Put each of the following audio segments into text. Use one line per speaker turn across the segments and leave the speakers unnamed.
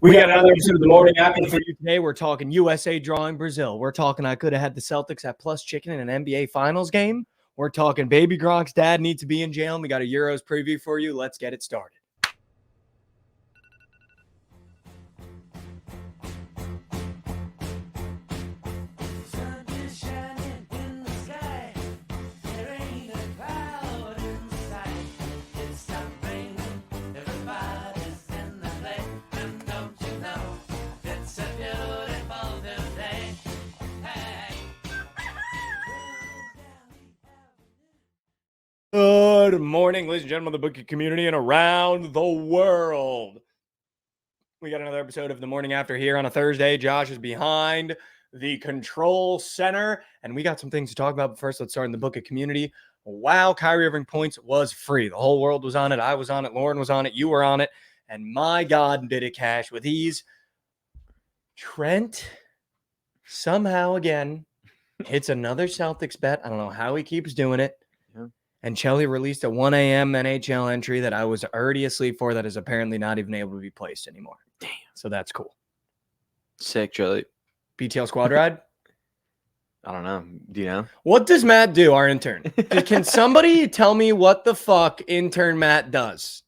We got another episode of the morning after for you today. We're talking USA drawing Brazil. We're talking I could have had the Celtics at plus chicken in an NBA Finals game. We're talking Baby Gronk's dad needs to be in jail. And we got a Euros preview for you. Let's get it started. Good morning, ladies and gentlemen of the Bookit community and around the world. We got another episode of the morning after here on a Thursday. Josh is behind the control center, and we got some things to talk about. But first, let's start in the Bookit community. Wow, Kyrie Irving points was free. The whole world was on it. I was on it. Lauren was on it. You were on it. And my God, did it cash with ease. Trent somehow again hits another Celtics bet. I don't know how he keeps doing it. And Chelsea released a 1 a.m. NHL entry that I was already asleep for that is apparently not even able to be placed anymore. Damn. So that's cool.
Sick, Chelsea.
BTL squad ride?
I don't know. Do you know?
What does Matt do, our intern? Can somebody tell me what the fuck intern Matt does?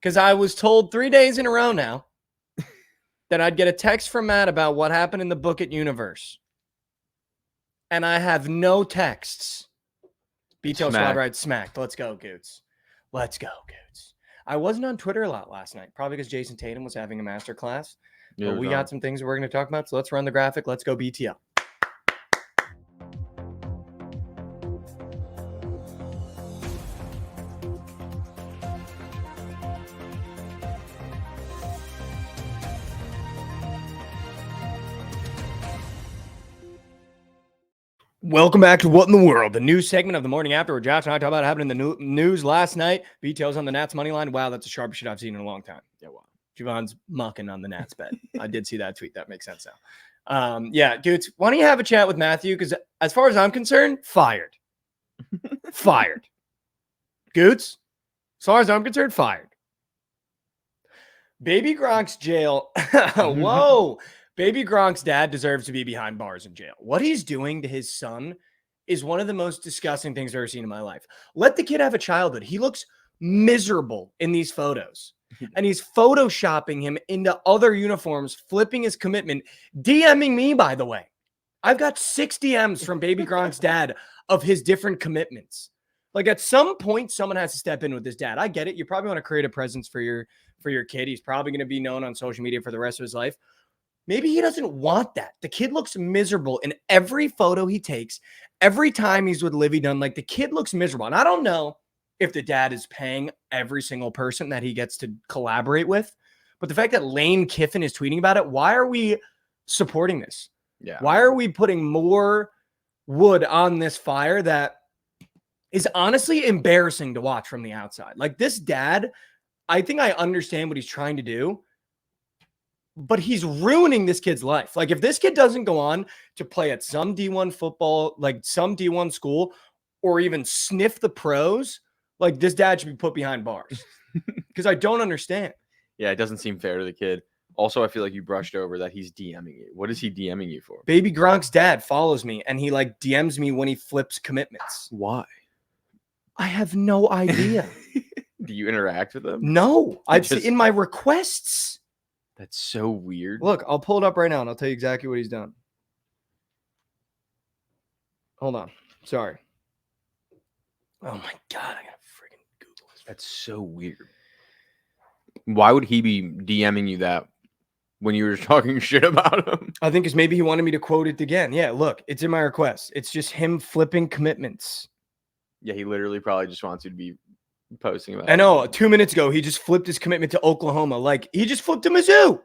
Because I was told 3 days in a row now that I'd get a text from Matt about what happened in the Bookit universe. And I have no texts. BTL squad ride smacked. Let's go, Goots. Let's go, Goots. I wasn't on Twitter a lot last night, probably because Jason Tatum was having a master class. But we got some things we're going to talk about, so let's run the graphic. Let's go, BTL. Welcome back to What in the World, the news segment of the morning after where Josh and I talk about what happened in the news last night. BTL's on the Nats money line. Wow, that's the sharpest shit I've seen in a long time. Yeah, wow. Javon's mucking on the Nats bet. I did see that tweet. That makes sense now. Yeah, dudes, why don't you have a chat with Matthew? Because as far as I'm concerned, fired. Fired. Goots, as far as I'm concerned, fired. Baby Gronk's jail. Whoa. Baby Gronk's dad deserves to be behind bars in jail. What he's doing to his son is one of the most disgusting things I've ever seen in my life. Let the kid have a childhood. He looks miserable in these photos. And he's photoshopping him into other uniforms, flipping his commitment, DMing me, by the way. I've got 6 DMs from Baby Gronk's dad of his different commitments. Like at some point, someone has to step in with his dad. I get it. You probably want to create a presence for your kid. He's probably going to be known on social media for the rest of his life. Maybe he doesn't want that. The kid looks miserable in every photo he takes. Every time he's with Livy Dunn, like the kid looks miserable. And I don't know if the dad is paying every single person that he gets to collaborate with. But the fact that Lane Kiffin is tweeting about it, why are we supporting this? Yeah. Why are we putting more wood on this fire that is honestly embarrassing to watch from the outside? Like this dad, I think I understand what he's trying to do. But he's ruining this kid's life. Like if this kid doesn't go on to play at some D1 football, like some D1 school, or even sniff the pros, like this dad should be put behind bars. Because I don't understand.
Yeah, it doesn't seem fair to the kid. Also, I feel like you brushed over that he's DMing you. What is he DMing you for?
Baby Gronk's dad follows me and he like DMs me when he flips commitments.
Why?
I have no idea.
Do you interact with them?
No, in my requests.
That's so weird.
Look, I'll pull it up right now and I'll tell you exactly what he's done. Hold on. Sorry. Oh my God. I gotta freaking Google this.
That's so weird. Why would he be DMing you that when you were talking shit about him?
I think it's maybe he wanted me to quote it again. Yeah, look, it's in my request. It's just him flipping commitments.
Yeah, he literally probably just wants you to be posting about
I know 2 minutes ago he just flipped his commitment to Oklahoma. Like he just flipped to Mizzou.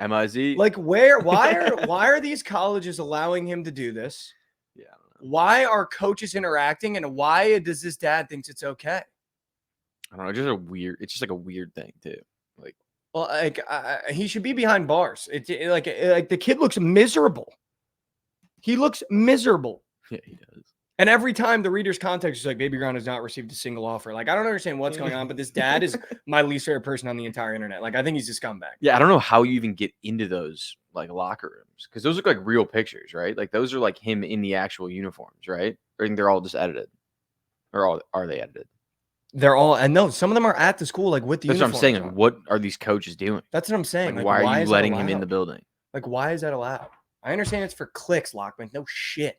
MIZ.
Like why are these colleges allowing him to do this?
Yeah, I don't know.
Why are coaches interacting and why does this dad thinks it's okay?
I don't know. It's just like a weird thing too. Like,
well, like he should be behind bars. Like the kid looks miserable. He looks miserable.
Yeah, he does.
And every time the reader's context is like, Baby Gronk has not received a single offer. Like, I don't understand what's going on, but this dad is my least favorite person on the entire internet. Like, I think he's a scumbag.
Yeah, I don't know how you even get into those like locker rooms because those look like real pictures, right? Like those are like him in the actual uniforms, right? Or I think they're all just edited, or are they edited?
They're all, and no, some of them are at the school, like with the
That's what I'm
uniforms
saying. Like,
on.
what are these coaches doing?
That's what I'm saying.
Like,
Like,
why are you
is that
letting him in
allowed?
the building?
Like, why is that allowed? I understand it's for clicks, Lockman. No shit.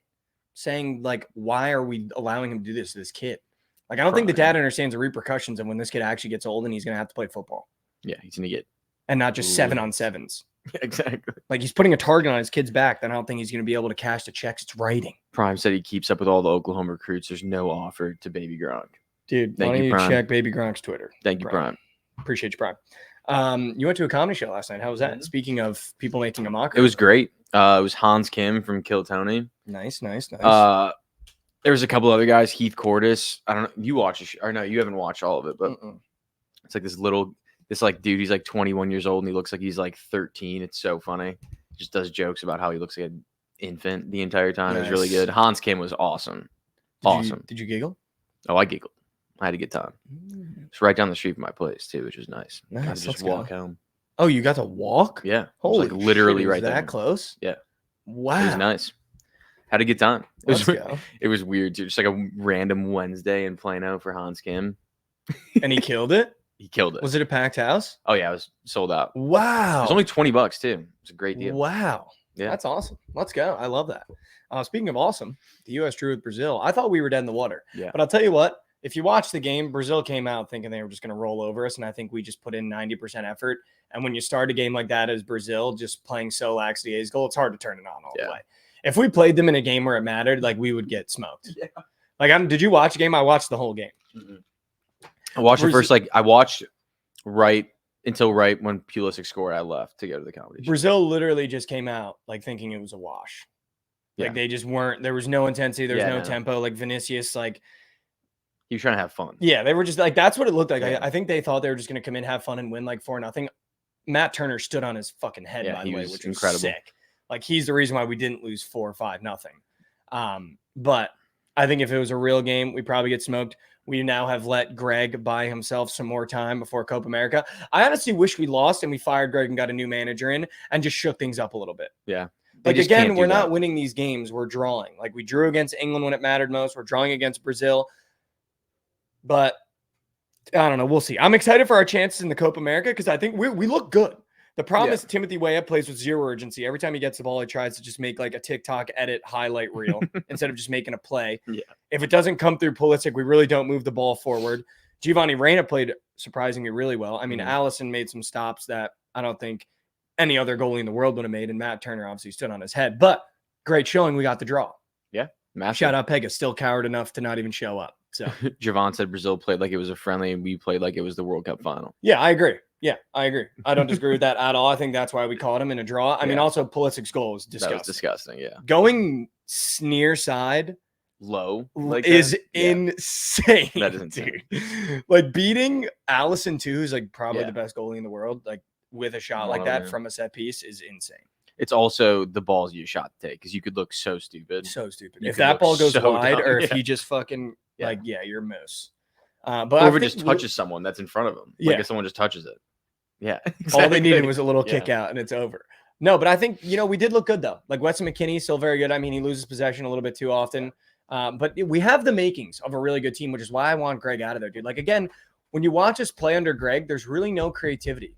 Saying, like, why are we allowing him to do this to this kid? Like, I don't think the dad understands the repercussions of when this kid actually gets old and he's going to have to play football.
Yeah, he's going to get.
And not just 7-on-7s.
Exactly.
Like, he's putting a target on his kid's back. Then I don't think he's going to be able to cash the checks. It's writing.
Prime said he keeps up with all the Oklahoma recruits. There's no offer to Baby Gronk.
Dude,
Thank
why don't
you,
you
Prime.
check Baby Gronk's Twitter?
Thank you, Prime.
Appreciate you, Prime. You went to a comedy show last night. How was that? Speaking of people making a mockery.
It was great. It was Hans Kim from Kill Tony.
Nice.
There was a couple other guys. Heath Cordes. I don't know. You watch it, or no? You haven't watched all of it, but it's like this like dude. He's like 21 years old and he looks like he's like 13. It's so funny. He just does jokes about how he looks like an infant the entire time. It was really good. Hans Kim was awesome.
Did you giggle?
Oh, I giggled. I had a good time. It's right down the street from my place too, which was nice. I could just walk home.
Oh, you got to walk?
Yeah.
Holy
like literally
shit,
right there.
That close?
Yeah.
Wow.
It was nice. Had a good time.
Let's go.
It was weird too. Just like a random Wednesday in Plano for Hans Kim.
And he killed it?
He killed it.
Was it a packed house?
Oh yeah, it was sold out.
Wow.
It was only $20 too. It's a great deal.
Wow.
Yeah.
That's awesome. Let's go. I love that. Speaking of awesome, the U.S. drew with Brazil. I thought we were dead in the water.
Yeah.
But I'll tell you what, if you watch the game, Brazil came out thinking they were just going to roll over us. And I think we just put in 90% effort. And when you start a game like that as Brazil, just playing so lackadaisical, it's hard to turn it on all the way. If we played them in a game where it mattered, like we would get smoked. Yeah. Like, did you watch the game? I watched the whole game.
Mm-hmm. I watched the first, I watched right when Pulisic scored. I left to go to the comedy show.
Brazil literally just came out like thinking it was a wash. Like they just weren't. There was no intensity. There was no tempo. Like Vinicius, like
he was trying to have fun.
Yeah, they were just like that's what it looked like. Yeah. I think they thought they were just going to come in, have fun, and win like 4-0. Matt Turner stood on his fucking head by the way, which was incredible. Sick. Like he's the reason why we didn't lose 4 or 5-0. But I think if it was a real game, we probably get smoked. We now have let Greg buy himself some more time before Copa America. I honestly wish we lost and we fired Greg and got a new manager in and just shook things up a little bit.
Yeah.
Like, again, we're not winning these games. We're drawing. Like, we drew against England when it mattered most. We're drawing against Brazil. But, I don't know. We'll see. I'm excited for our chances in the Copa America because I think we look good. The problem is Timothy Weah plays with zero urgency. Every time he gets the ball, he tries to just make like a TikTok edit highlight reel instead of just making a play. Yeah. If it doesn't come through Pulisic, we really don't move the ball forward. Giovanni Reina played surprisingly really well. I mean, Allison made some stops that I don't think any other goalie in the world would have made, and Matt Turner obviously stood on his head. But great showing. We got the draw.
Yeah. Massive.
Shout out Pega, still coward enough to not even show up. So
Jovan said Brazil played like it was a friendly, and we played like it was the World Cup final.
Yeah, I agree. I don't disagree with that at all. I think that's why we caught him in a draw. I mean, also Pulisic's goal was disgusting.
That was disgusting, yeah.
Going near side
low like
is insane.
That is insane.
Dude. Like beating Allison too, who's like probably the best goalie in the world, like with a shot like that from a set piece is insane.
It's also the balls you shot to take because you could look so stupid.
If that ball goes wide or if he just fucking you're a moose.
But or if it just touches someone that's in front of him. Like if someone just touches it. Yeah. Exactly.
All they needed was a little kick out and it's over. No, but I think, we did look good though. Like Weston McKennie's still very good. I mean, he loses possession a little bit too often. But we have the makings of a really good team, which is why I want Greg out of there, dude. Like, again, when you watch us play under Greg, there's really no creativity.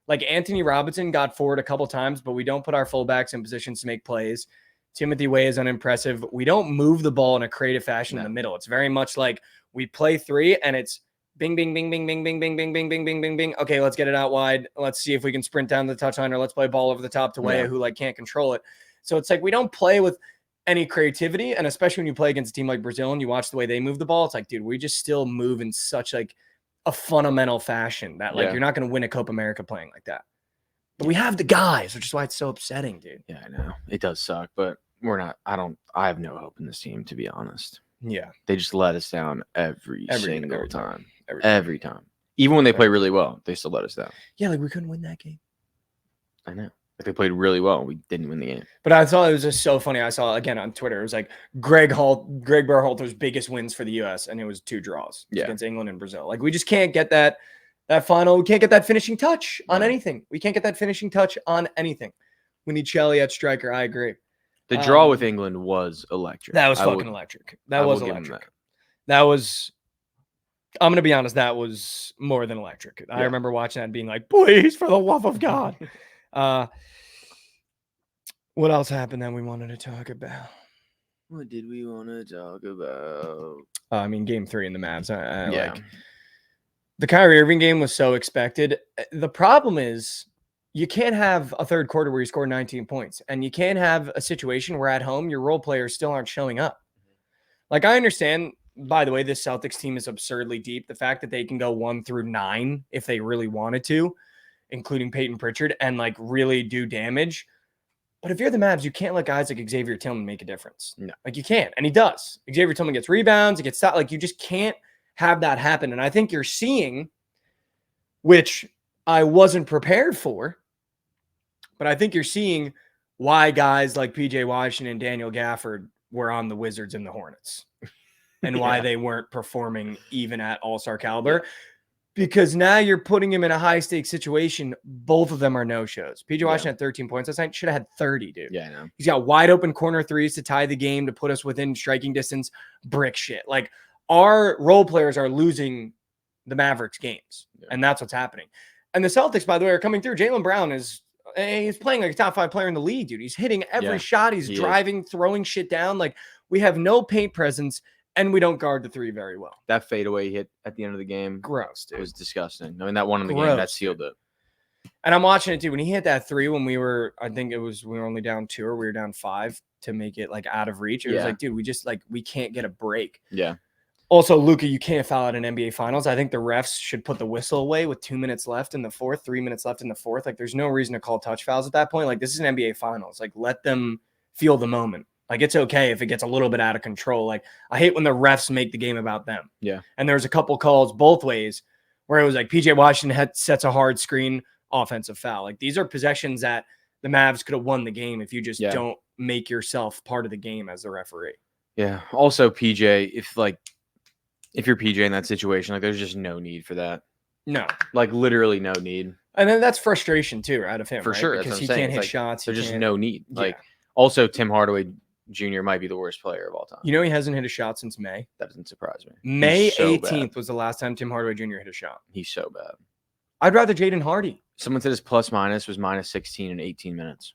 Like Anthony Robinson got forward a couple times, but we don't put our fullbacks in positions to make plays. Timothy Weah is unimpressive. We don't move the ball in a creative fashion in the middle. It's very much like we play three and it's bing, bing, bing, bing, bing, bing, bing, bing, bing, bing, bing, bing, bing. Okay, let's get it out wide. Let's see if we can sprint down the touchline or let's play ball over the top to Weah, who like can't control it. So it's like we don't play with any creativity. And especially when you play against a team like Brazil and you watch the way they move the ball, it's like, dude, we just still move in such like a fundamental fashion that like you're not going to win a Copa America playing like that. But we have the guys, which is why it's so upsetting, dude.
Yeah, I know. It does suck, but we're not. I have no hope in this team, to be honest.
Yeah.
They just let us down every single time. Every time. Even when they play really well, they still let us down.
Yeah, like we couldn't win that game.
I know. Like they played really well. We didn't win the game.
But I thought it was just so funny. I saw again on Twitter. It was like Greg Berhalter's biggest wins for the U.S. and it was 2 draws against England and Brazil. Like we just can't get that final. We can't get that finishing touch on anything. We can't get that finishing touch on anything. We need Shelley at striker. I agree.
The draw with England was electric.
That was fucking electric. That was electric. That was. I'm gonna be honest. That was more than electric. I remember watching that and being like, "Please, for the love of God." What else happened that we wanted to talk about?
What did we want to talk about?
I mean, game 3 in the Mavs. Like the Kyrie Irving game was so expected. The problem is you can't have a third quarter where you score 19 points, and you can't have a situation where at home your role players still aren't showing up. Like I understand. By the way, this Celtics team is absurdly deep. The fact that they can go 1 through 9 if they really wanted to, including Peyton Pritchard, and like really do damage. But if you're the Mavs, you can't let guys like Xavier Tillman make a difference.
No.
Like you can't. And he does. Xavier Tillman gets rebounds. He gets stopped. Like you just can't have that happen. And I think you're seeing, which I wasn't prepared for, but I think you're seeing why guys like PJ Washington and Daniel Gafford were on the Wizards and the Hornets and why they weren't performing even at all-star caliber. Because now you're putting him in a high-stakes situation. Both of them are no-shows. PJ Washington had 13 points last night. Should have had 30, dude.
Yeah, I know.
He's got wide-open corner threes to tie the game, to put us within striking distance. Brick shit. Like, our role players are losing the Mavericks games, and that's what's happening. And the Celtics, by the way, are coming through. Jaylen Brown he's playing like a top 5 player in the league, dude. He's hitting every shot. He's driving, throwing shit down. Like, we have no paint presence. And we don't guard the 3 very well.
That fadeaway hit at the end of the game.
Gross, dude.
It was disgusting. I mean, that one in the game, that sealed it.
And I'm watching it, too. When he hit that 3 when we were only down 2 or we were down 5 to make it like out of reach. It was like, dude, we can't get a break.
Yeah.
Also, Luka, you can't foul out an NBA Finals. I think the refs should put the whistle away with 2 minutes left in the fourth, 3 minutes left in the fourth. Like, there's no reason to call touch fouls at that point. Like, this is an NBA Finals. Like, let them feel the moment. Like, it's okay if it gets a little bit out of control. Like, I hate when the refs make the game about them.
Yeah.
And there's a couple calls both ways where it was like PJ Washington sets a hard screen, offensive foul. Like, these are possessions that the Mavs could have won the game if you just don't make yourself part of the game as the referee.
Yeah. Also, PJ, if you're PJ in that situation, like, there's just no need for that.
No.
Like, literally no need.
And then that's frustration, too, out of him.
For sure.
Because he can't hit shots.
There's just no need. Like, also, Tim Hardaway Jr. might be the worst player of all time.
You know he hasn't hit a shot since May?
That doesn't surprise me.
May 18th was the last time Tim Hardaway Jr. hit a shot.
He's so bad.
I'd rather Jaden Hardy.
Someone said his plus-minus was minus 16 in 18 minutes.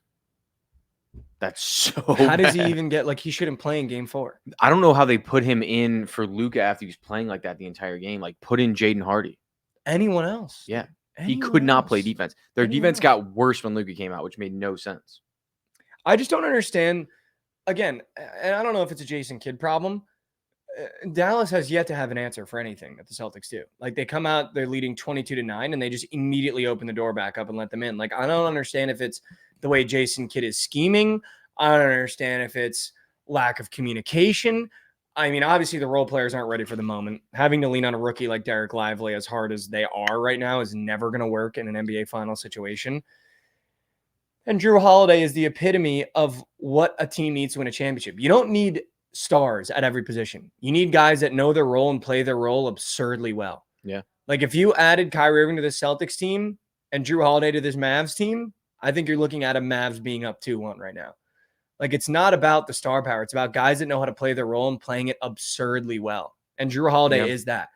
That's so
How does
bad.
he even get, like, he shouldn't play in game 4.
I don't know how they put him in for Luka after he was playing like that the entire game. Like, put in Jaden Hardy.
Anyone else?
Yeah. He could not play defense. Their defense got worse when Luka came out, which made no sense.
I just don't understand. Again, and I don't know if it's a Jason Kidd problem. Dallas has yet to have an answer for anything that the Celtics do. Like, they come out, they're leading 22-9, and they just immediately open the door back up and let them in. Like, I don't understand if it's the way Jason Kidd is scheming. I don't understand if it's lack of communication. I mean, obviously the role players aren't ready for the moment. Having to lean on a rookie like Derek Lively as hard as they are right now is never going to work in an NBA final situation. And Drew Holiday is the epitome of what a team needs to win a championship. You don't need stars at every position. You need guys that know their role and play their role absurdly well.
Yeah.
Like, if you added Kyrie Irving to the Celtics team and Drew Holiday to this Mavs team, I think you're looking at a Mavs being up 2-1 right now. Like, it's not about the star power. It's about guys that know how to play their role and playing it absurdly well. And Drew Holiday is that.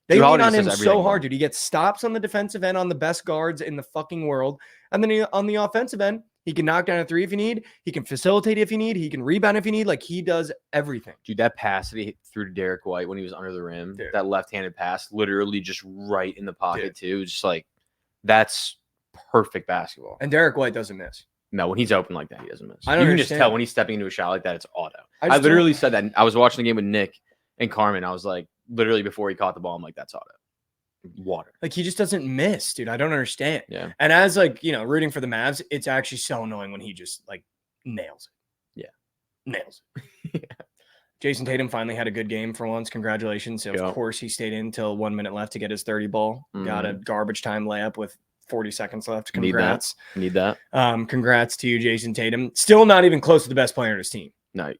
They lean on him so hard, dude. He gets stops on the defensive end on the best guards in the fucking world. And then on the offensive end, he can knock down a 3 if you need. He can facilitate if you need. He can rebound if you need. Like, he does everything.
Dude, that pass that he threw to Derek White when he was under the rim, that left-handed pass, literally just right in the pocket, too. Just like, that's perfect basketball.
And Derek White doesn't miss.
No, when he's open like that, he doesn't miss.
I don't
You can
understand.
just tell when he's stepping into a shot like that, it's auto. I literally said that. I was watching the game with Nick and Carmen. I was like, literally before he caught the ball, I'm like, that's auto. Water.
Like, he just doesn't miss, dude. I don't understand.
Yeah.
And as, like, you know, rooting for the Mavs, it's actually so annoying when he just, like, nails it.
Yeah.
Nails it. Jason Tatum finally had a good game for once. Congratulations. Of course, he stayed in until 1 minute left to get his 30 ball. Got a garbage time layup with 40 seconds left.
Need that.
Congrats.
Need that.
Congrats to you, Jason Tatum. Still not even close to the best player on his team.
No.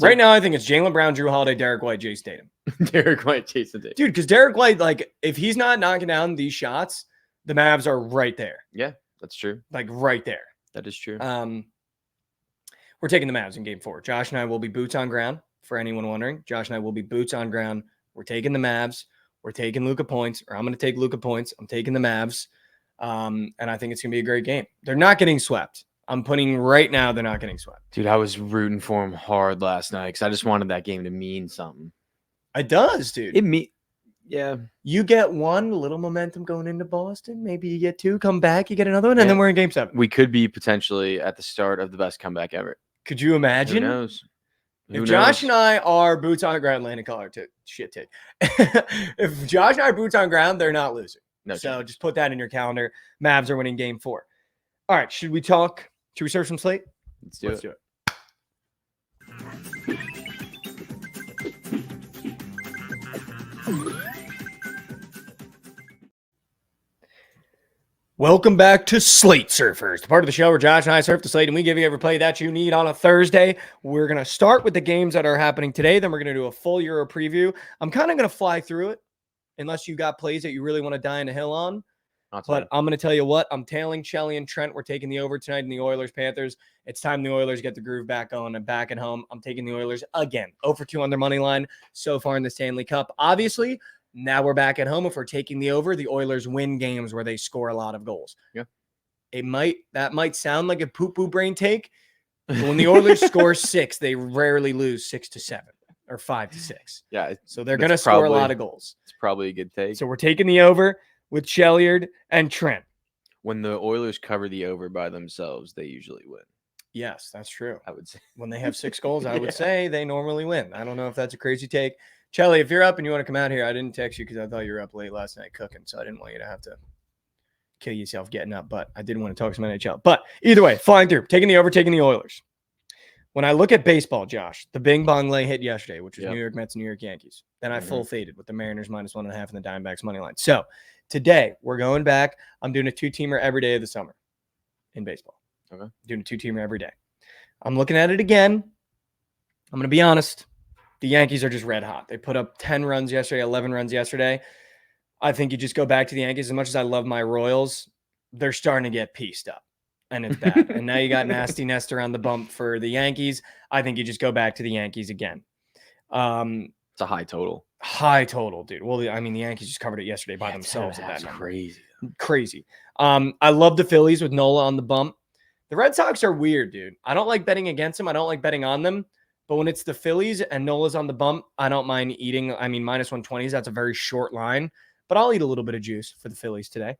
Right now, I think it's Jaylen Brown, Drew Holiday, Derek White, Jason Tatum.
Derek White, Jason Tatum.
Dude, because Derek White, like, if he's not knocking down these shots, the Mavs are right there.
Yeah, that's true.
Like, right there.
That is true.
We're taking the Mavs in game 4. Josh and I will be boots on ground, for anyone wondering. Josh and I will be boots on ground. We're taking the Mavs. We're taking Luka points, or I'm going to take Luka points. I'm taking the Mavs. And I think it's going to be a great game. They're not getting swept. I'm putting right now they're not getting swept.
Dude, I was rooting for him hard last night because I just wanted that game to mean something.
It does, dude.
Yeah.
You get one little momentum going into Boston. Maybe you get 2, come back, you get another one, and then we're in game 7.
We could be potentially at the start of the best comeback ever.
Could you imagine?
Who knows?
If Josh and I are boots on the ground, Landon Collar shit take. If Josh and I are boots on ground, they're not losing.
No
so
chance.
just put that in your calendar. Mavs are winning game 4. All right, should we talk? Should we serve some slate?
Let's do it.
Welcome back to Slate Surfers, the part of the show where Josh and I surf the slate and we give you every play that you need on a Thursday. We're going to start with the games that are happening today. Then we're going to do a full Euro preview. I'm kind of going to fly through it unless you got plays that you really want to die in a hill on. But I'm going to tell you what, I'm tailing Shelly and Trent. We're taking the over tonight in the Oilers-Panthers. It's time the Oilers get the groove back on and back at home. I'm taking the Oilers again, 0-2 on their money line so far in the Stanley Cup. Obviously, now we're back at home. If we're taking the over, the Oilers win games where they score a lot of goals.
Yeah.
That might sound like a poo-poo brain take, but when the Oilers score 6, they rarely lose 6-7 or 5-6.
Yeah.
So they're going to score a lot of goals.
It's probably a good take.
So we're taking the over with Shelliard and Trent.
When the Oilers cover the over by themselves, they usually win.
Yes, that's true.
I would say.
When they have 6 goals, I would say they normally win. I don't know if that's a crazy take. Shelly, if you're up and you want to come out here, I didn't text you because I thought you were up late last night cooking, so I didn't want you to have to kill yourself getting up, but I did want to talk some NHL. But either way, flying through, taking the over, taking the Oilers. When I look at baseball, Josh, the Bing Bong lay hit yesterday, which was New York Mets and New York Yankees. Then I full faded with the Mariners -1.5 and the Diamondbacks money line. So today we're going back. I'm doing a 2-teamer every day of the summer in baseball.
Okay.
Doing a 2-teamer every day. I'm looking at it again. I'm going to be honest. The Yankees are just red hot. They put up 10 runs yesterday, 11 runs yesterday. I think you just go back to the Yankees. As much as I love my Royals, they're starting to get pieced up, and it's bad. And now you got Nasty Nestor on the bump for the Yankees. I think you just go back to the Yankees again.
It's a high total.
High total, dude. Well, I mean, the Yankees just covered it yesterday by themselves.
That's crazy.
Crazy. I love the Phillies with Nola on the bump. The Red Sox are weird, dude. I don't like betting against them. I don't like betting on them. But when it's the Phillies and Nola's on the bump, I don't mind eating. I mean, -120s, that's a very short line. But I'll eat a little bit of juice for the Phillies today.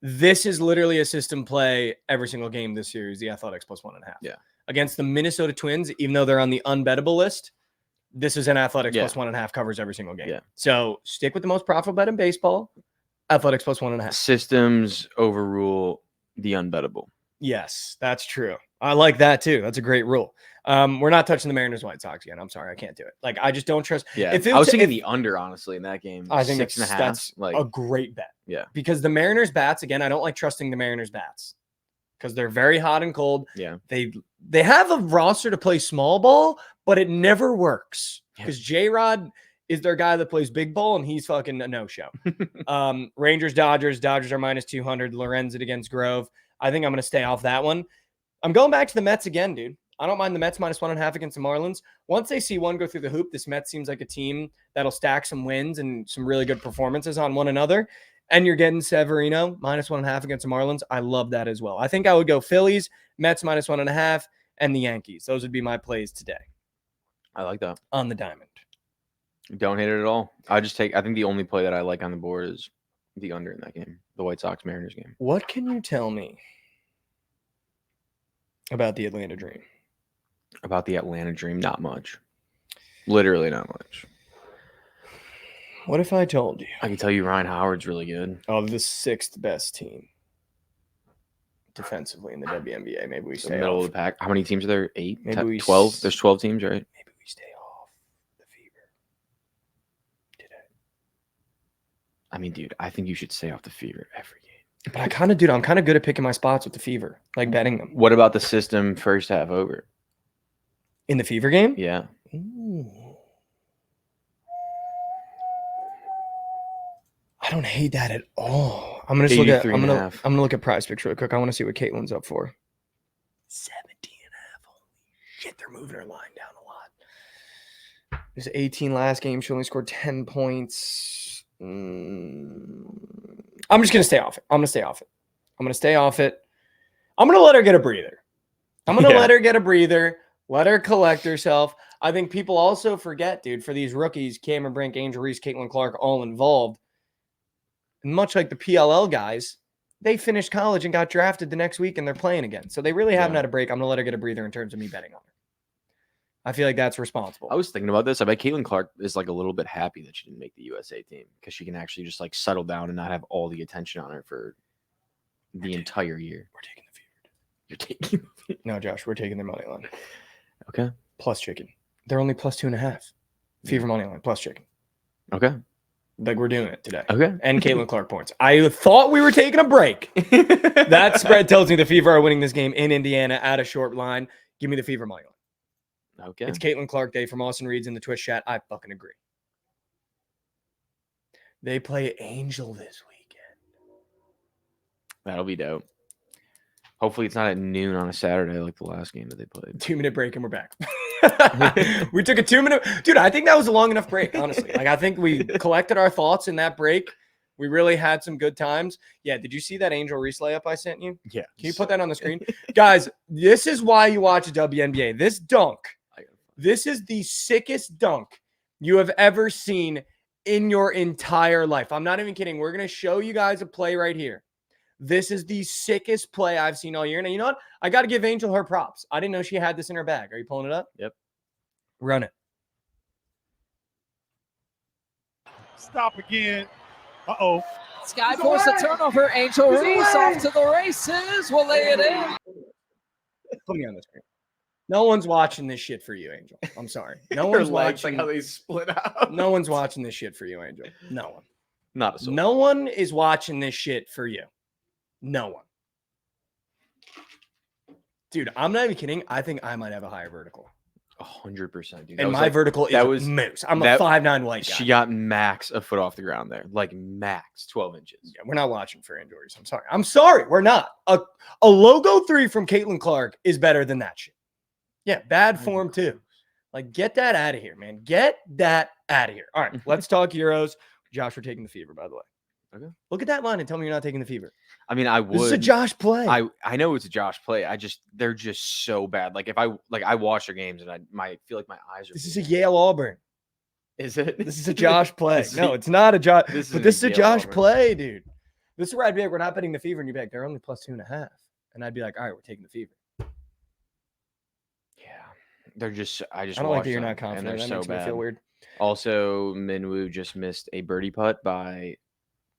This is literally a system play every single game this series, the Athletics +1.5.
Yeah.
Against the Minnesota Twins, even though they're on the unbettable list, this is an Athletics +1.5 covers every single game.
Yeah.
So stick with the most profitable bet in baseball, Athletics +1.5.
Systems overrule the unbettable.
Yes, that's true. I like that too. That's a great rule. We're not touching the Mariners White Sox again. I'm sorry, I can't do it. Like, I just don't trust.
Yeah, I was thinking the under, honestly, in that game.
I think
6.5.
that's
like
a great bet.
Yeah,
because the Mariners bats, again, I don't like trusting the Mariners bats because they're very hot and cold.
Yeah,
they have a roster to play small ball, but it never works because J-Rod is their guy that plays big ball, and he's fucking a no-show. Rangers, Dodgers are -200. Lorenzen against Grove. I think I'm going to stay off that one. I'm going back to the Mets again, dude. I don't mind the Mets -1.5 against the Marlins. Once they see one go through the hoop, this Mets seems like a team that'll stack some wins and some really good performances on one another. And you're getting Severino -1.5 against the Marlins. I love that as well. I think I would go Phillies, Mets -1.5, and the Yankees. Those would be my plays today.
I like that.
On the diamond.
Don't hate it at all. I think the only play that I like on the board is the under in that game, the White Sox Mariners game.
What can you tell me about the Atlanta Dream?
About the Atlanta Dream? Not much. Literally not much.
What if I told you?
I can tell you Ryan Howard's really good.
Oh, the 6th best team defensively in the WNBA. Maybe we stay
middle
off.
of the pack. How many teams are there? 8?
Maybe we
12? There's 12 teams, right?
Maybe we stay off the Fever today.
I mean, dude, I think you should stay off the Fever every game.
But I kind of, dude, I'm kind of good at picking my spots with the Fever, like betting them.
What about the system first half over?
In the Fever game?
Yeah.
Ooh. I don't hate that at all. I'm gonna just look at
83
I'm
and a
gonna
half.
I'm gonna look at Prize Picks real quick. I want to see what Caitlin's up for. 17 and a half. Holy shit, they're moving her line down a lot. There's 18 last game. She only scored 10 points. I'm just gonna stay off it. I'm gonna stay off it. I'm gonna stay off it. I'm gonna let her get a breather. I'm gonna let her get a breather. Let her collect herself. I think people also forget, dude, for these rookies, Cameron Brink, Angel Reese, Caitlin Clark, all involved. And much like the PLL guys, they finished college and got drafted the next week and they're playing again. So they really haven't had a break. I'm going to let her get a breather in terms of me betting on her. I feel like that's responsible.
I was thinking about this. I bet Caitlin Clark is like a little bit happy that she didn't make the USA team because she can actually just like settle down and not have all the attention on her for the entire year.
We're taking the Fever.
You're taking
No, Josh, we're taking their money line.
Okay.
Plus chicken. They're only plus 2.5. Fever money line plus chicken.
Okay.
Like we're doing it today.
Okay.
And Caitlin Clark points. I thought we were taking a break. That spread tells me the Fever are winning this game in Indiana at a short line. Give me the Fever money line.
Okay.
It's Caitlin Clark Day from Austin Reed's in the Twitch chat. I fucking agree. They play Angel this weekend.
That'll be dope. Hopefully it's not at noon on a Saturday like the last game that they played.
2-minute break and we're back. We took a 2-minute. Dude, I think that was a long enough break, honestly. Like, I think we collected our thoughts in that break. We really had some good times. Yeah, did you see that Angel Reese layup I sent you?
Yeah.
Can you put that on the screen? Guys, this is why you watch WNBA. This dunk, this is the sickest dunk you have ever seen in your entire life. I'm not even kidding. We're going to show you guys a play right here. This is the sickest play I've seen all year. Now, you know what? I got to give Angel her props. I didn't know she had this in her bag. Are you pulling it up?
Yep.
Run it.
Stop again. Uh-oh.
Sky forced a turnover. Angel Reese off to the races. Will lay it in.
Put me on the screen. No one's watching this shit for you, Angel. I'm sorry. No
Her
one's
legs,
watching.
like how they split out.
No one's watching this shit for you, Angel. No one.
Not a soul.
No one is watching this shit for you. No one. Dude, I'm not even kidding. I think I might have a higher vertical.
100%, dude.
And my vertical is moose. I'm a 5'9" white guy.
She got max a foot off the ground there. Like max 12 inches.
Yeah, we're not watching for injuries. I'm sorry. I'm sorry. We're not. A logo 3 from Caitlin Clark is better than that shit. Yeah, bad form too. Like, get that out of here, man. Get that out of here. All right, let's talk Euros. Josh, we're taking the Fever, by the way.
Okay.
Look at that line and tell me you're not taking the Fever.
I mean, I would.
This is a Josh play.
I know it's a Josh play. They're just so bad. Like if I watch their games and I feel like my eyes are.
This is a Yale Auburn.
Is it?
This is a Josh play. No, it's not a Josh. But this is a Josh
Auburn
play, dude. This is where I'd be like, we're not betting the Fever, and you'd be like, they're only plus 2.5, and I'd be like, all right, we're taking the Fever.
Yeah, they're just. I
don't like that you're not confident.
And they're
That
so
makes me
bad.
feel weird.
Also, Minwoo just missed a birdie putt by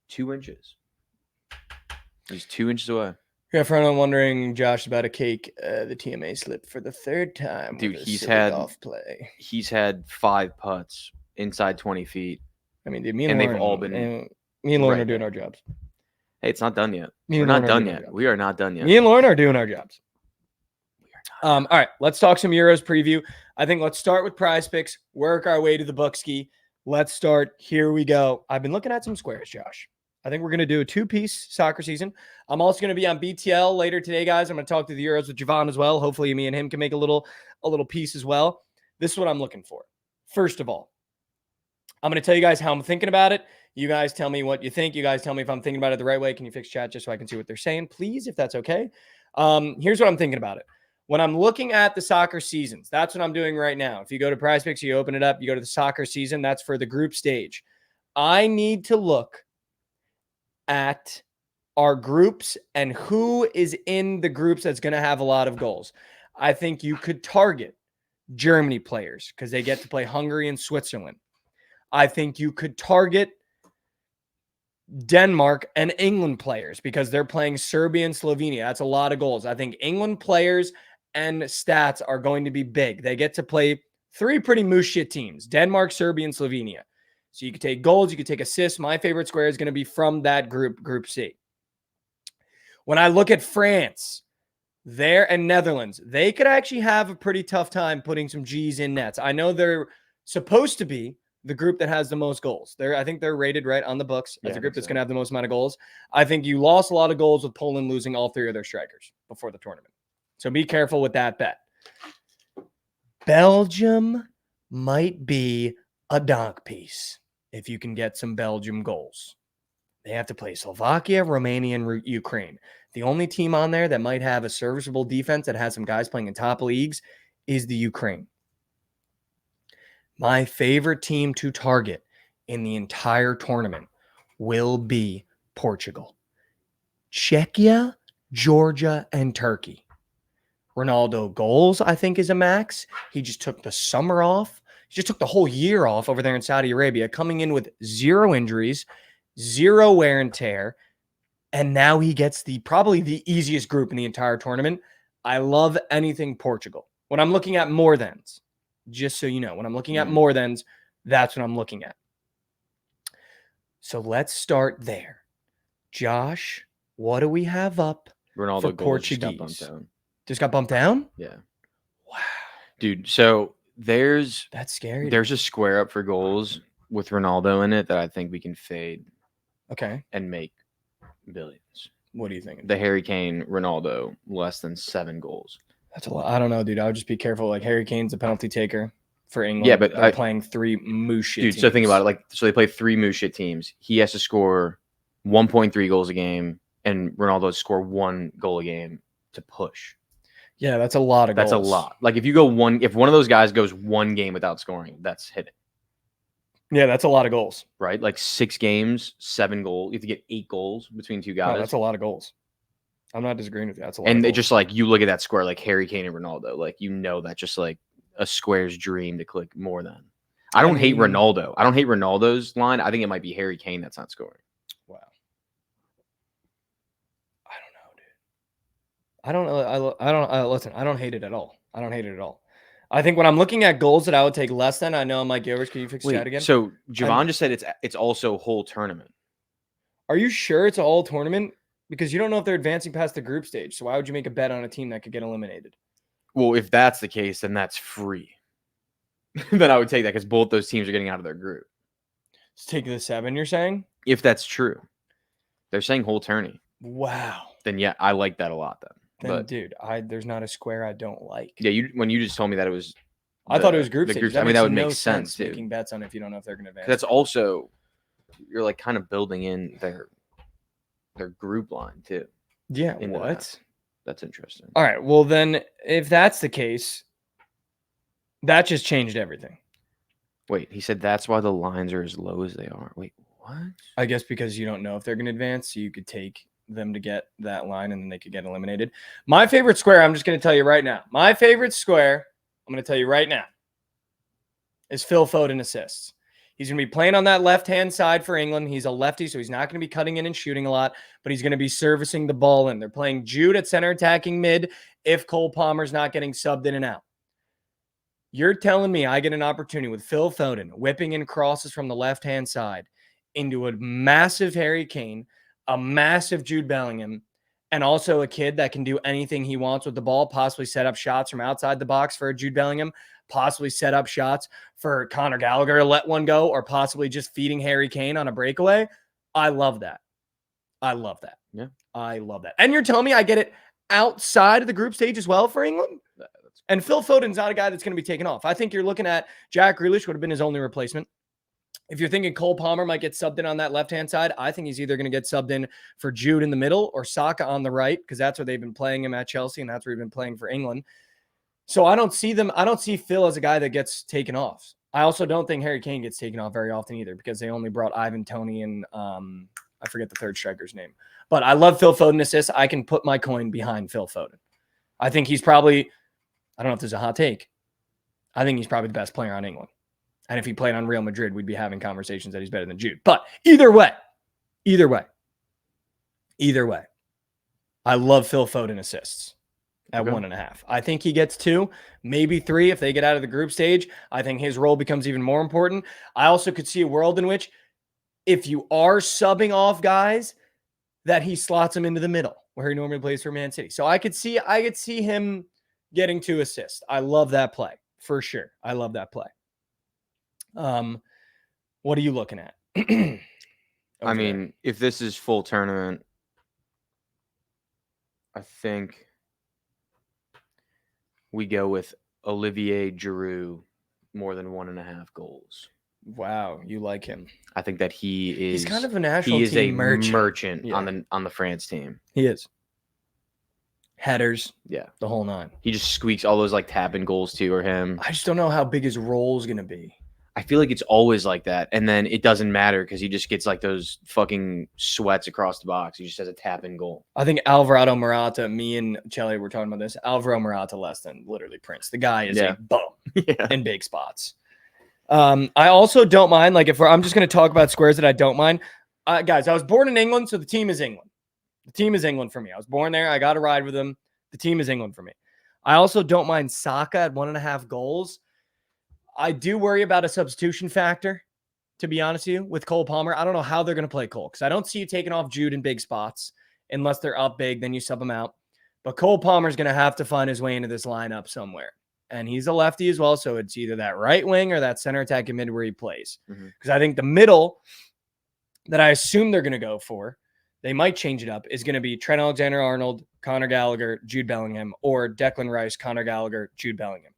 2 inches. He's 2 inches away.
Yeah, for anyone wondering, Josh about a cake. The TMA slipped for the third time.
Dude,
with a
he's
silly
had
golf play.
He's had 5 putts inside 20 feet.
I mean, dude, me and
And
Lauren,
they've all been
me and Lauren
right
are doing
there.
our jobs.
Hey, it's not done yet.
Me
We're
and
not
Lauren are
done
doing our
yet.
jobs.
We are not done yet.
Me and Lauren are doing our jobs.
We are not.
All right, let's talk some Euros preview. I think let's start with Prize Picks, work our way to the bookski. Let's start. Here we go. I've been looking at some squares, Josh. I think we're going to do a 2-piece soccer season. I'm also going to be on BTL later today, guys. I'm going to talk to the Euros with Jovan as well. Hopefully, me and him can make a little piece as well. This is what I'm looking for. First of all, I'm going to tell you guys how I'm thinking about it. You guys tell me what you think. You guys tell me if I'm thinking about it the right way. Can you fix chat just so I can see what they're saying, please, if that's okay? Here's what I'm thinking about it. When I'm looking at the soccer seasons, that's what I'm doing right now. If you go to Prize Picks, you open it up, you go to the soccer season, that's for the group stage. I need to look at our groups and who is in the groups that's going to have a lot of goals. I think you could target Germany players because they get to play Hungary and Switzerland. I think you could target Denmark and England players because they're playing Serbia and Slovenia. That's a lot of goals. I think England players and stats are going to be big. They get to play 3 pretty moose shit teams, Denmark, Serbia, and Slovenia. So you could take goals, you could take assists. My favorite square is going to be from that group, Group C. When I look at France, there and Netherlands, they could actually have a pretty tough time putting some G's in nets. I know they're supposed to be the group that has the most goals. I think they're rated right on the books as
Yeah,
a
I
group
think
that's
so.
going to have the most amount of goals. I think you lost a lot of goals with Poland losing all 3 of their strikers before the tournament. So be careful with that bet. Belgium might be a donk piece if you can get some Belgium goals. They have to play Slovakia, Romania, and Ukraine. The only team on there that might have a serviceable defense that has some guys playing in top leagues is the Ukraine. My favorite team to target in the entire tournament will be Portugal, Czechia, Georgia, and Turkey. Ronaldo goals, I think, is a max. He just took the summer off. He just took the whole year off over there in Saudi Arabia, coming in with 0 injuries, 0 wear and tear. And now he gets probably the easiest group in the entire tournament. I love anything Portugal. When I'm looking at more thans, just so you know, when I'm looking at more thans, that's what I'm looking at. So let's start there. Josh, what do we have up
Ronaldo
for
goal just got
Portuguese?
bumped down.
Just got bumped down?
Yeah.
Wow.
Dude, so
That's scary.
there's a square up for goals with Ronaldo in it that I think we can fade
Okay.
and make billions.
What do you think?
The Harry Kane, Ronaldo, less than 7 goals.
That's a lot. I don't know, dude. I would just be careful. Like Harry Kane's a penalty taker for England.
Yeah, but
they're playing 3 moosh
Dude, so think about it. Like, so they play 3 moose shit teams. He has to score 1.3 goals a game, and Ronaldo has to score 1 goal a game to push.
Yeah, that's a lot of goals.
That's a lot. Like, if one of those guys goes 1 game without scoring, that's hit it.
Yeah, that's a lot of goals.
Right? Like 6 games, 7 goals. You have to get 8 goals between 2 guys.
No, that's a lot of goals. I'm not disagreeing with you. That's a lot.
And
of
they
goals.
just like, you look at that square, like Harry Kane and Ronaldo, like, that's just like a square's dream to click more than. I don't hate Ronaldo. I don't hate Ronaldo's line. I think it might be Harry Kane that's not scoring.
Wow. I don't know, dude. Listen, I don't hate it at all. I don't hate it at all. I think when I'm looking at goals that I would take less than, I know Mikey Over. Can you fix chat again?
So Jovan just said it's also whole tournament.
Are you sure it's a whole tournament? Because you don't know if they're advancing past the group stage. So why would you make a bet on a team that could get eliminated?
Well, if that's the case, then that's free. Then I would take that because both those teams are getting out of their group.
Let's take the 7, you're saying?
If that's true. They're saying whole tourney.
Wow.
Then yeah, I like that a lot then.
Then, dude, there's not a square I don't like.
Yeah, when you just told me that it was
I thought it was group stage.
I mean, that would
no
make sense too.
Making bets on if you don't know if they're going to advance.
That's also, you're like kind of building in their group line too.
Yeah, what?
That's interesting.
All right, well then, if that's the case, that just changed everything.
Wait, he said that's why the lines are as low as they are. Wait, what?
I guess because you don't know if they're going to advance, so you could take them to get that line and then they could get eliminated. My favorite square, I'm just going to tell you right now. My favorite square, I'm going to tell you right now, is Phil Foden assists. He's going to be playing on that left-hand side for England. He's a lefty, so he's not going to be cutting in and shooting a lot, but he's going to be servicing the ball in. They're playing Jude at center attacking mid if Cole Palmer's not getting subbed in and out. You're telling me I get an opportunity with Phil Foden whipping in crosses from the left-hand side into a massive Harry Kane, a massive Jude Bellingham, and also a kid that can do anything he wants with the ball, possibly set up shots from outside the box for a Jude Bellingham, possibly set up shots for Conor Gallagher to let one go, or possibly just feeding Harry Kane on a breakaway. I love that. I love that.
Yeah.
I love that. And you're telling me I get it outside of the group stage as well for England? And Phil Foden's not a guy that's going to be taken off. I think you're looking at Jack Grealish would have been his only replacement. If you're thinking Cole Palmer might get subbed in on that left-hand side, I think he's either going to get subbed in for Jude in the middle or Saka on the right, because that's where they've been playing him at Chelsea, and that's where he's been playing for England. So I don't see Phil as a guy that gets taken off. I also don't think Harry Kane gets taken off very often either, because they only brought Ivan Toney and I forget the third striker's name. But I love Phil Foden assists. I can put my coin behind Phil Foden. I think he's probably, I don't know if there's a hot take, I think he's probably the best player on England. And if he played on Real Madrid, we'd be having conversations that he's better than Jude. But either way, I love Phil Foden assists at 1.5. I think he gets 2, maybe 3 if they get out of the group stage. I think his role becomes even more important. I also could see a world in which if you are subbing off guys, that he slots them into the middle. where he normally plays for Man City. So I could see him getting 2 assists. I love that play for sure. I love that play. What are you looking at?
I mean, if this is full tournament, I think we go with Olivier Giroud more than 1.5 goals.
wow, you like him.
I think that he's
kind of a national
he is
team
a
merchant. Yeah.
on the France team.
He is. Headers,
Yeah.
the whole 9.
He just squeaks all those like tap-in goals too, or him.
I just don't know how big his role is going to be.
I feel like it's always like that. And then it doesn't matter because he just gets like those fucking sweats across the box. He just has a tap-in goal.
I think Alvarado Morata, me and Chelly were talking about this. Alvaro Morata less than literally Prince. The guy is a bum in big spots. I also don't mind, like I'm just going to talk about squares that I don't mind. Guys, I was born in England, so the team is England. The team is England for me. I was born there. I got to ride with them. The team is England for me. I also don't mind Saka at 1.5 goals. I do worry about a substitution factor, to be honest with you, with Cole Palmer. I don't know how they're going to play Cole because I don't see you taking off Jude in big spots unless they're up big. Then you sub them out. But Cole Palmer's going to have to find his way into this lineup somewhere. And he's a lefty as well, so it's either that right wing or that center attacking mid where he plays. Because I think the middle that I assume they're going to go for, they might change it up, is going to be Trent Alexander-Arnold, Conor Gallagher, Jude Bellingham, or Declan Rice, Conor Gallagher, Jude Bellingham,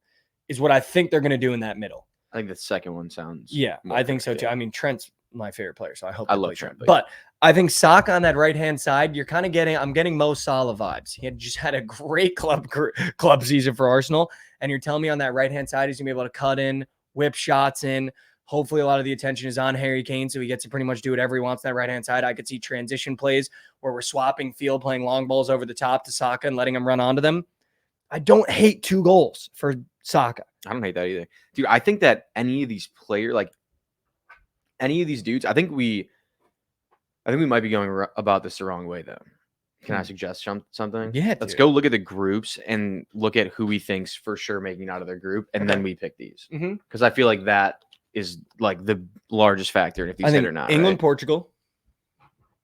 is what I think they're going to do in that middle.
I think the second one sounds.
Yeah, I think so too. I mean, Trent's my favorite player, so I hope
I love Trent.
But I think Saka on that right-hand side, you're kind of I'm getting Mo Salah vibes. He just had a great club season for Arsenal, and you're telling me on that right-hand side, he's going to be able to cut in, whip shots in. Hopefully, a lot of the attention is on Harry Kane, so he gets to pretty much do whatever he wants on that right-hand side. I could see transition plays where we're swapping field, playing long balls over the top to Saka and letting him run onto them. I don't hate 2 goals for Saka.
I don't hate that either. Dude, I think that any of these players, like any of these dudes, I think we might be going about this the wrong way, though. Can I suggest something?
Yeah,
Let's go look at the groups and look at who we think's for sure making it out of their group, and then we pick these. Because I feel like that is like the largest factor in if these hit or not.
England,
right?
Portugal.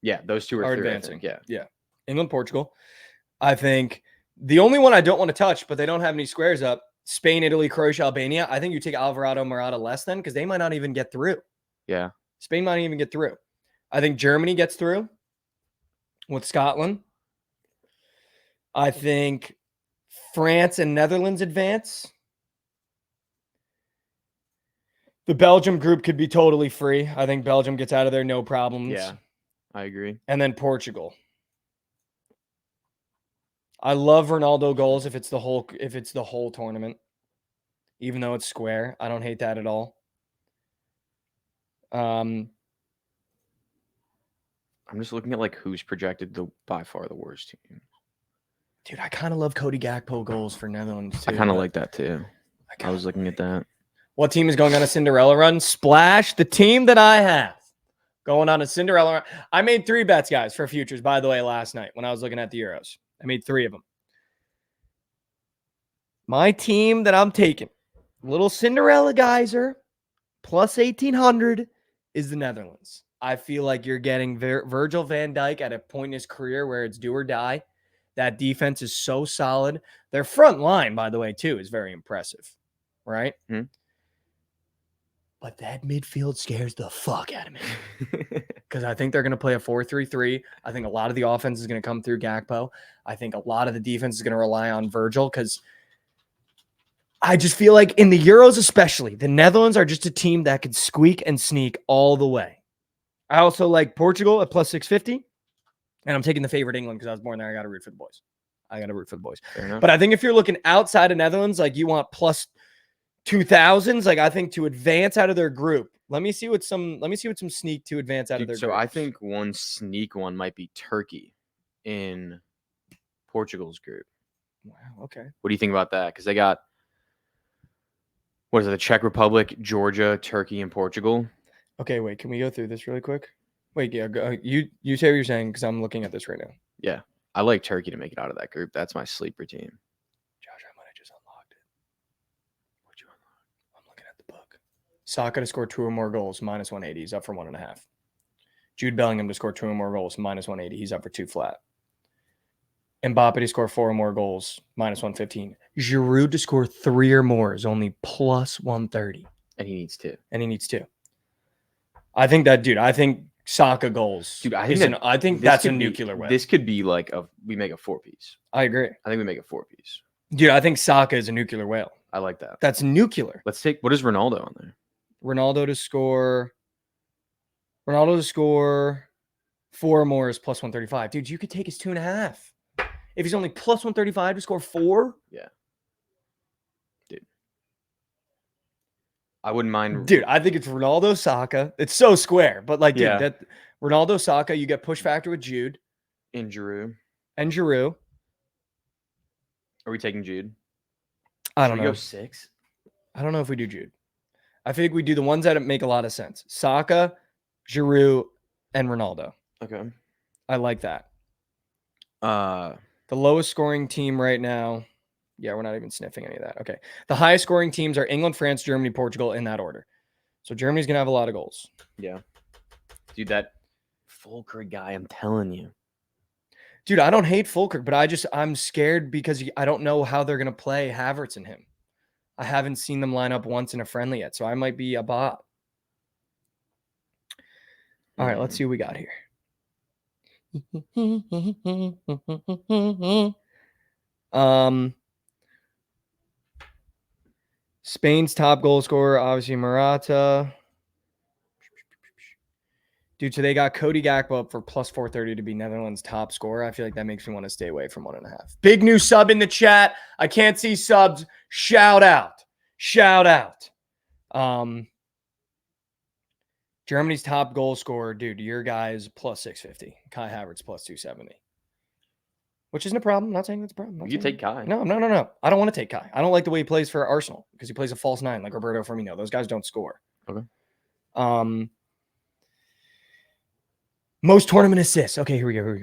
Yeah, those 2 are
advancing.
Yeah.
England, Portugal. I think the only one I don't want to touch, but they don't have any squares up, Spain, Italy, Croatia, Albania. I think you take Alvarado Morata less than because they might not even get through.
Yeah.
Spain might not even get through. I think Germany gets through with Scotland. I think France and Netherlands advance. The Belgium group could be totally free. I think Belgium gets out of there, no problems.
Yeah, I agree.
And then Portugal. I love Ronaldo goals if it's the whole tournament. Even though it's square. I don't hate that at all.
I'm just looking at like who's projected by far the worst team.
Dude, I kind of love Cody Gakpo goals for Netherlands too.
I kind of like that too. I was looking at that.
What team is going on a Cinderella run? Splash, the team that I have going on a Cinderella run. I made 3 bets, guys, for futures, by the way, last night when I was looking at the Euros. I made 3 of them. My team that I'm taking, little Cinderella geyser, plus 1,800, is the Netherlands. I feel like you're getting Virgil van Dijk at a point in his career where it's do or die. That defense is so solid. Their front line, by the way, too, is very impressive, right?
Mm-hmm.
But that midfield scares the fuck out of me because I think they're going to play a 4-3-3. I think a lot of the offense is going to come through Gakpo. I think a lot of the defense is going to rely on Virgil because I just feel like in the Euros especially, the Netherlands are just a team that can squeak and sneak all the way. I also like Portugal at plus 650, and I'm taking the favorite England because I was born there. I got to root for the boys. But I think if you're looking outside of Netherlands, like you want plus 2000s, like I think to advance out of their group. Let me see what some sneak to advance out of their group.
So I think one sneak one might be Turkey in Portugal's group.
Wow, okay.
What do you think about that? Because they got the Czech Republic, Georgia, Turkey, and Portugal.
Okay, wait, can we go through this really quick? Wait, yeah, go, you say what you're saying because I'm looking at this right now.
Yeah. I like Turkey to make it out of that group. That's my sleeper team.
Josh, I might have just unlocked it. What'd you unlock? I'm looking at the book. Saka to score 2 or more goals, minus 180. He's up for 1.5. Jude Bellingham to score 2 or more goals, minus 180. He's up for 2 flat. Mbappe to score 4 or more goals, -115. Giroud to score 3 or more is only +130.
And he needs 2.
And he needs 2. I think that, dude, I think Saka goals.
Dude, I think
that's a
could be-
nuclear win.
This could be like we make a 4-piece.
I agree.
I think we make a 4-piece.
Dude, I think Saka is a nuclear whale.
I like that.
That's nuclear.
Let's take, what is Ronaldo on there?
Ronaldo to score 4 or more is +135. Dude, you could take his 2.5. If he's only +135 to score 4.
Yeah. Dude. I wouldn't mind.
Dude, I think it's Ronaldo, Saka. It's so square, but like, dude,
Yeah.
that Ronaldo, Saka, you get push factor with Jude
And Giroud.
and Giroud.
Are we taking Jude?
I
Should
don't
we
know.
go 6?
I don't know if we do Jude. I think we do the ones that make a lot of sense. Saka, Giroud, and Ronaldo.
Okay.
I like that.
Uh,
The lowest scoring team right now. Yeah, we're not even sniffing any of that. Okay. The highest scoring teams are England, France, Germany, Portugal in that order. So Germany's going to have a lot of goals.
yeah. Dude, that Fulker guy, I'm telling you.
Dude, I don't hate Fulkirk, but I'm scared because I don't know how they're going to play Havertz and him. I haven't seen them line up once in a friendly yet, so I might be a bot. All right, let's see what we got here. Spain's top goal scorer, obviously Morata. Dude, so they got Cody Gakpo up for +430 to be Netherlands' top scorer. I feel like that makes me want to stay away from 1.5. Big new sub in the chat. I can't see subs. Shout out. Shout out. Germany's top goal scorer, dude, your guy is +650. Kai Havertz +270. Which isn't a problem. I'm not saying that's a problem.
You take Kai.
No. I don't want to take Kai. I don't like the way he plays for Arsenal because he plays a false 9 like Roberto Firmino. Those guys don't score.
Okay.
Most tournament assists. Okay, here we go.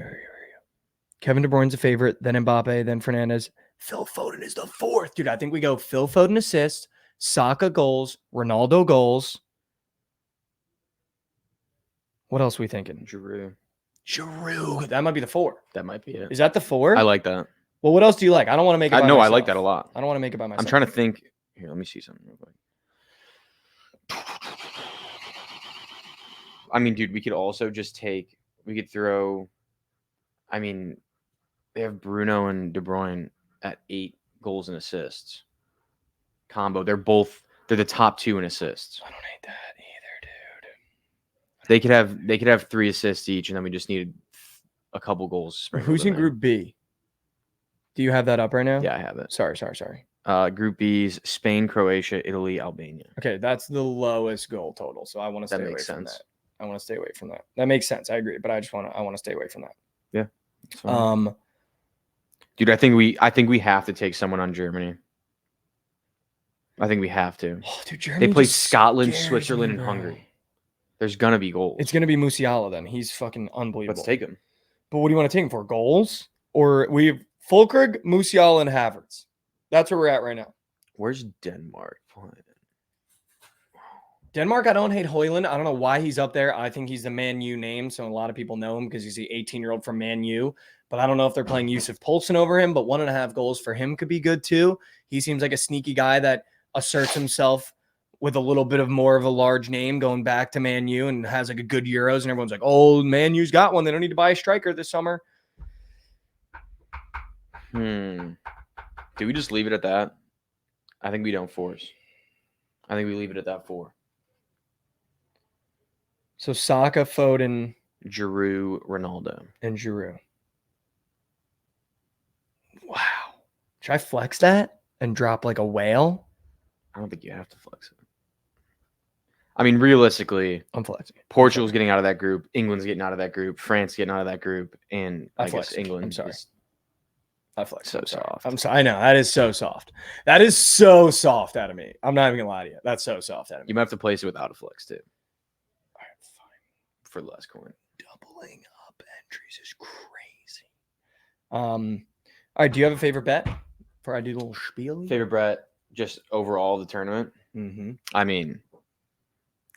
Kevin De Bruyne's a favorite, then Mbappe, then Fernandes. Phil Foden is the 4th. Dude, I think we go Phil Foden assists, Saka goals, Ronaldo goals. What else are we thinking?
Giroud.
That might be the 4.
That might be it.
Is that the 4?
I like that.
Well, what else do you like? I don't want to make it by
No,
myself.
I like that a lot.
I don't want to make it by myself.
I'm trying to think. Here, let me see something real quick. I mean, dude, we could also just take. We could throw. I mean, they have Bruno and De Bruyne at 8 goals and assists. Combo. They're the top 2 in assists.
I don't hate that either, dude.
They could have 3 assists each, and then we just need a couple goals.
Who's in Group B? Do you have that up right now?
Yeah, I have it.
Sorry.
Group B's Spain, Croatia, Italy, Albania.
Okay, that's the lowest goal total. So I want to stay away from that. I want to stay away from that. That makes sense. I agree, but I want to stay away from that.
Yeah.
Dude,
I think we have to take someone on Germany. I think we have to.
Oh, dude, Germany
they play
just
Scotland,
scares
Switzerland,
me,
and
bro.
Hungary. There's gonna be goals.
It's gonna be Musiala then. He's fucking unbelievable.
Let's take him.
But what do you want to take him for? Goals? Or we have Fulkrug, Musiala, and Havertz. That's where we're at right now.
Where's Denmark playing?
Denmark, I don't hate Højlund. I don't know why he's up there. I think he's the Man U name, so a lot of people know him because he's the 18-year-old from Man U. But I don't know if they're playing Yusuf Poulsen over him, but 1.5 goals for him could be good too. He seems like a sneaky guy that asserts himself with a little bit of more of a large name going back to Man U and has like a good Euros, and everyone's like, oh, Man U's got one. They don't need to buy a striker this summer.
Do we just leave it at that? I think we don't force. I think we leave it at that 4.
So Saka, Foden,
Giroud, Ronaldo.
and Giroud. Wow. Should I flex that and drop like a whale?
I don't think you have to flex it. I mean, realistically,
I'm flexing.
Portugal's getting out of that group. England's getting out of that group. France getting out of that group. And I guess
flexed.
England.
I'm sorry.
is
I flex.
so
I'm sorry.
soft.
I'm sorry. I know. That is so soft. That is so soft out of me. I'm not even going to lie to you. That's so soft out of me.
You might have to place it without a flex, too,
All right, fine.
for less coin.
Doubling up entries is crazy. All right. Do you have a favorite bet before I do the little spiel?
Favorite bet, just overall the tournament?
Mm-hmm.
I mean,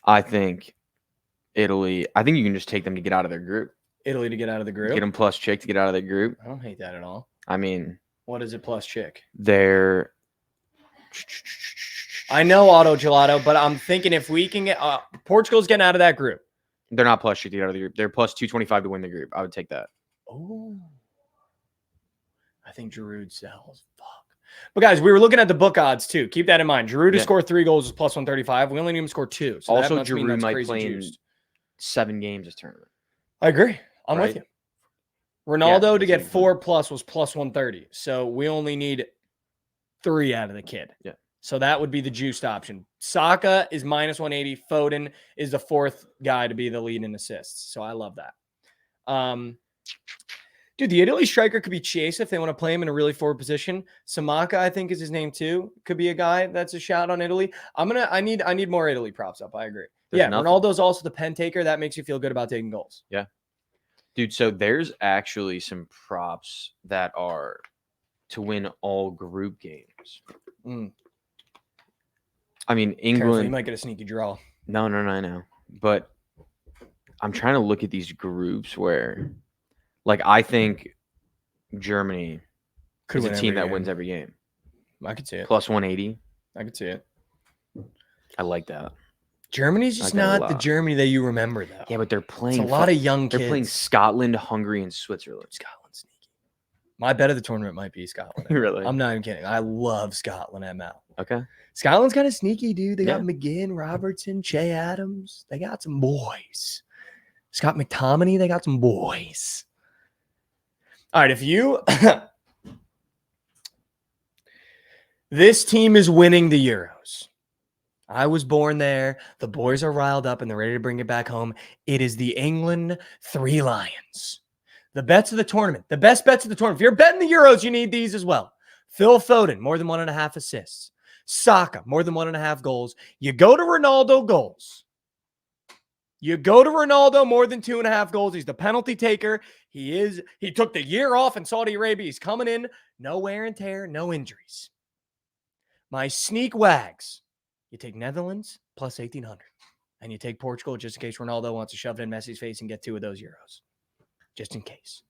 I think Italy, I think you can just take them to get out of their group.
Italy to get out of the group.
Get them plus chick to get out of their group.
I don't hate that at all.
I mean,
What is it plus chick?
they're.
I know auto gelato, but I'm thinking if we can get Portugal's getting out of that group.
They're not plus chick to get out of the group. They're plus 225 to win the group. I would take that.
Oh, I think Giroud sells. Fuck. But guys, we were looking at the book odds too. Keep that in mind. Giroud to score 3 goals is plus 135. We only need him to score 2. So
also,
that
Giroud might play in
juiced.
7 games this tournament.
I agree. I'm with you. Ronaldo to get 4 plus was plus 130. So we only need 3 out of the kid.
Yeah.
So that would be the juiced option. Saka is minus 180. Foden is the 4th guy to be the lead in assists. So I love that. Dude, the Italy striker could be Chase if they want to play him in a really forward position. Samaka, I think, is his name too. Could be a guy that's a shout on Italy. I need more Italy props up. I agree. Ronaldo's also the pen taker. That makes you feel good about taking goals.
Yeah. Dude, so there's actually some props that are to win all group games. I mean, England.
Careful, you might get a sneaky draw.
No, I know. But I'm trying to look at these groups where, like, I think Germany is a team that wins every game.
I could see it.
Plus 180.
I could see it.
I like that.
Germany's just not the Germany that you remember, though.
Yeah, but they're playing
a lot of young kids.
They're playing Scotland, Hungary, and Switzerland.
Scotland's sneaky. My bet of the tournament might be Scotland.
Really?
I'm not even kidding. I love Scotland ML.
Okay.
Scotland's kind of sneaky, dude. They got McGinn, Robertson, Che Adams. They got some boys. Scott McTominay, they got some boys. All right, if you... This team is winning the Euros. I was born there. The boys are riled up and they're ready to bring it back home. It is the England 3 Lions. The bets of the tournament. The best bets of the tournament. If you're betting the Euros, you need these as well. Phil Foden, more than 1.5 assists. Saka, more than 1.5 goals. You go to Ronaldo goals. You go to Ronaldo, more than 2.5 goals. He's the penalty taker. He took the year off in Saudi Arabia. He's coming in. No wear and tear, no injuries. My sneak wags. You take Netherlands plus 1,800. And you take Portugal just in case Ronaldo wants to shove it in Messi's face and get 2 of those Euros. Just in case.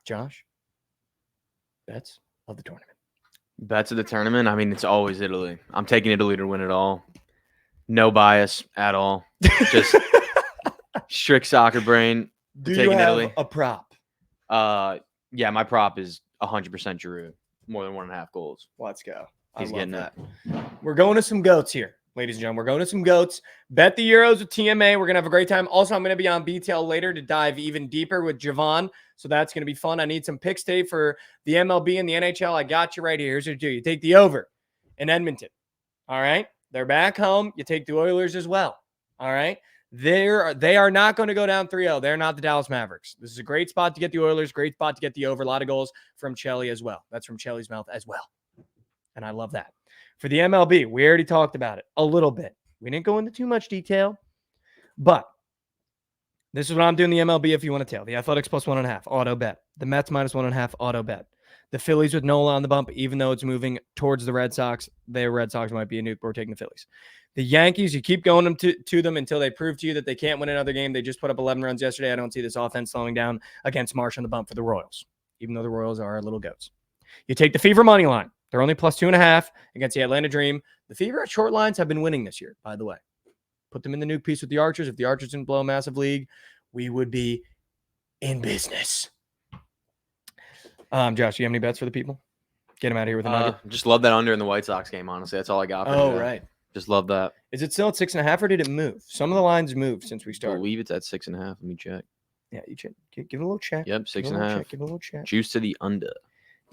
Josh? Bets of the tournament.
Bets of the tournament? I mean, it's always Italy. I'm taking Italy to win it all. No bias at all. Just strict soccer brain.
Do you have Italy. A prop?
Yeah, my prop is 100% Giroud. More than 1.5 goals.
Let's go.
He's getting that.
We're going to some goats here, ladies and gentlemen. We're going to some goats. Bet the Euros with TMA. We're going to have a great time. Also, I'm going to be on BTL later to dive even deeper with Jovan. So that's going to be fun. I need some picks today for the MLB and the NHL. I got you right here. Here's what you do. You take the over in Edmonton. All right. They're back home. You take the Oilers as well. All right. They are not going to go down 3-0. They're not the Dallas Mavericks. This is a great spot to get the Oilers. Great spot to get the over. A lot of goals from Chelly as well. That's from Chelly's mouth as well. And I love that. For the MLB, we already talked about it a little bit. We didn't go into too much detail, but this is what I'm doing the MLB if you want to tell. The Athletics plus 1.5, auto bet. The Mets minus 1.5, auto bet. The Phillies with Nola on the bump, even though it's moving towards the Red Sox. The Red Sox might be a nuke, but we're taking the Phillies. The Yankees, you keep going to them until they prove to you that they can't win another game. They just put up 11 runs yesterday. I don't see this offense slowing down against Marsh on the bump for the Royals, even though the Royals are our little goats. You take the Fever money line. They're only plus 2.5 against the Atlanta Dream. The Fever at short lines have been winning this year, by the way. Put them in the nuke piece with the Archers. If the Archers didn't blow a massive league, we would be in business. Josh, do you have any bets for the people? Get them out of here with a nugget.
Just love that under in the White Sox game, honestly. That's all I got.
Oh, right.
Just love that.
Is it still at 6.5 or did it move? Some of the lines moved since we
I
started.
believe it's at 6.5. Let me check.
Yeah, you check. Give it a little check.
Yep, 6.5.
Give it a little check.
Juice to the under.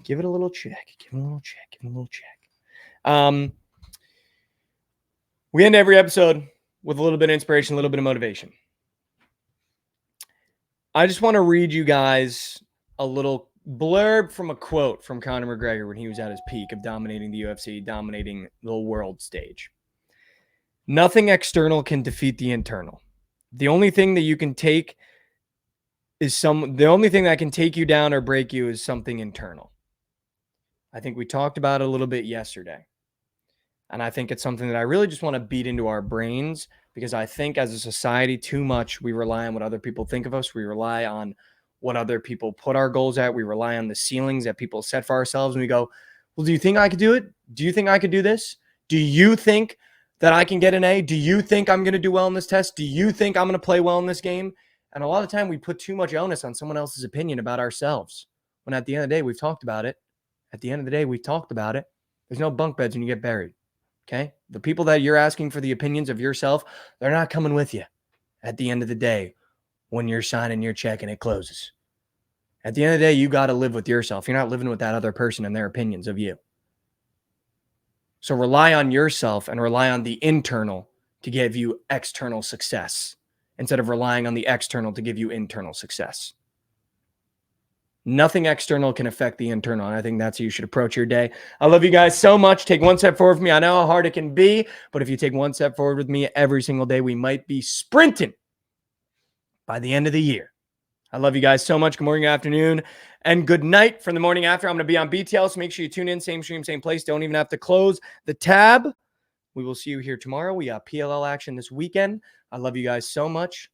Give it a little check. Give it a little check. Give it a little check. We end every episode with a little bit of inspiration, a little bit of motivation. I just want to read you guys a little blurb from a quote from Conor McGregor when he was at his peak of dominating the UFC, dominating the world stage. Nothing external can defeat the internal. The only thing that you can take is the only thing that can take you down or break you is something internal. I think we talked about it a little bit yesterday. And I think it's something that I really just want to beat into our brains because I think as a society, too much we rely on what other people think of us. We rely on what other people put our goals at. We rely on the ceilings that people set for ourselves. And we go, well, do you think I could do it? Do you think I could do this? Do you think that I can get an A? Do you think I'm going to do well in this test? Do you think I'm going to play well in this game? And a lot of the time we put too much onus on someone else's opinion about ourselves. When at the end of the day, we've talked about it. At the end of the day, we've talked about it. There's no bunk beds when you get buried. Okay? The people that you're asking for the opinions of yourself, they're not coming with you at the end of the day when you're signing your check and it closes. At the end of the day, you got to live with yourself. You're not living with that other person and their opinions of you. So rely on yourself and rely on the internal to give you external success instead of relying on the external to give you internal success. Nothing external can affect the internal. And I think that's how you should approach your day. I love you guys so much. Take one step forward with me. I know how hard it can be, but if you take one step forward with me every single day, we might be sprinting by the end of the year. I love you guys so much. Good morning, afternoon, and good night from the morning after. I'm going to be on BTL, so make sure you tune in. Same stream, same place. Don't even have to close the tab. We will see you here tomorrow. We got PLL action this weekend. I love you guys so much.